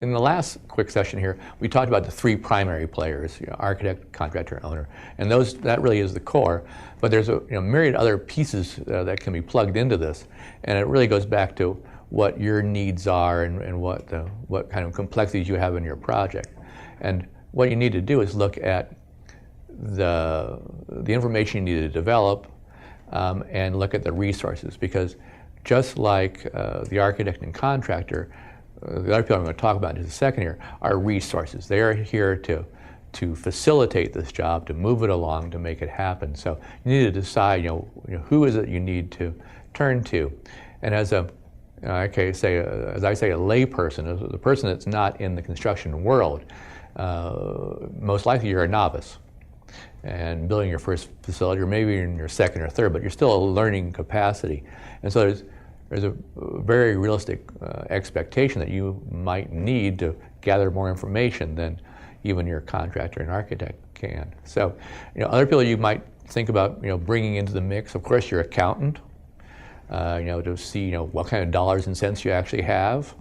In the last quick session here, we talked about the three primary players, architect, contractor, owner, and that really is the core. But there's a myriad other pieces that can be plugged into this, and it really goes back to what your needs are and what kind of complexities you have in your project. And what you need to do is look at the information you need to develop and look at the resources, because just like the architect and contractor, the other people I'm going to talk about in just a second here are resources. They are here to facilitate this job, to move it along, to make it happen. So you need to decide, who is it you need to turn to. And as a layperson, the person that's not in the construction world, most likely you're a novice and building your first facility, or maybe in your second or third, but you're still a learning capacity. And so there's a very realistic expectation that you might need to gather more information than even your contractor and architect can. So, other people you might think about, bringing into the mix, of course, your accountant, to see, what kind of dollars and cents you actually have.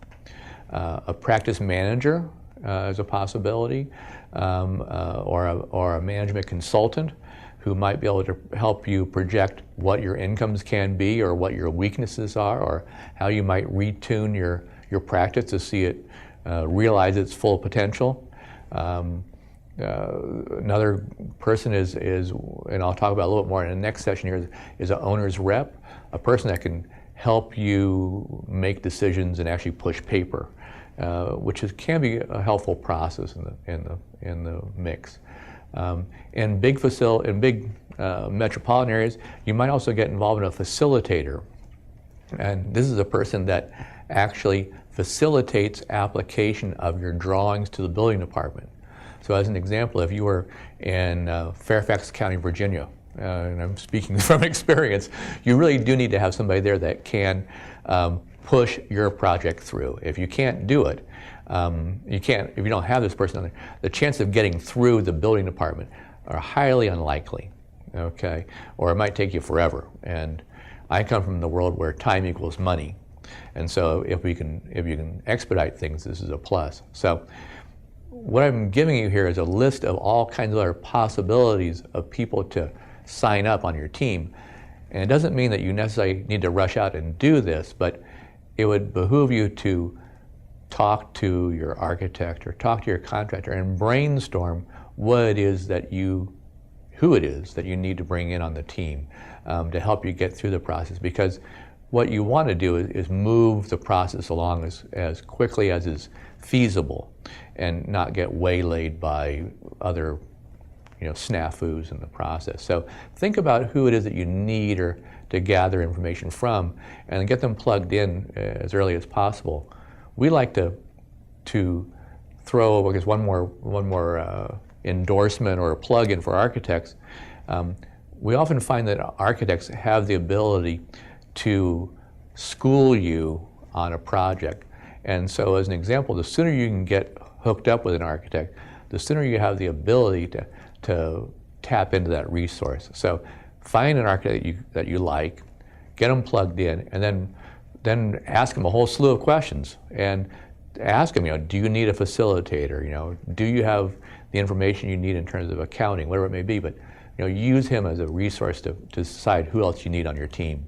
A practice manager is a possibility, or a management consultant who might be able to help you project what your incomes can be, or what your weaknesses are, or how you might retune your practice to see it realize its full potential. Another person is, and I'll talk about a little bit more in the next session here, is an owner's rep, a person that can help you make decisions and actually push paper, which can be a helpful process in the mix. In big metropolitan areas, you might also get involved in a facilitator. And this is a person that actually facilitates application of your drawings to the building department. So as an example, if you were in Fairfax County, Virginia, and I'm speaking from experience, you really do need to have somebody there that can push your project through. If you can't do it, if you don't have this person on there, the chance of getting through the building department are highly unlikely, okay? Or it might take you forever. And I come from the world where time equals money. And so if you can expedite things, this is a plus. So what I'm giving you here is a list of all kinds of other possibilities of people to sign up on your team. And it doesn't mean that you necessarily need to rush out and do this, but it would behoove you to talk to your architect or talk to your contractor and brainstorm who it is that you need to bring in on the team to help you get through the process. Because what you want to do is move the process along as quickly as is feasible and not get waylaid by other snafus in the process. So think about who it is that you need or to gather information from and get them plugged in as early as possible. We like to throw, I guess, one more endorsement or a plug-in for architects. We often find that architects have the ability to school you on a project. And so as an example, the sooner you can get hooked up with an architect, the sooner you have the ability to tap into that resource. So find an architect that you like, get them plugged in, and then ask them a whole slew of questions. And ask them, do you need a facilitator? Do you have the information you need in terms of accounting, whatever it may be? But use him as a resource to decide who else you need on your team.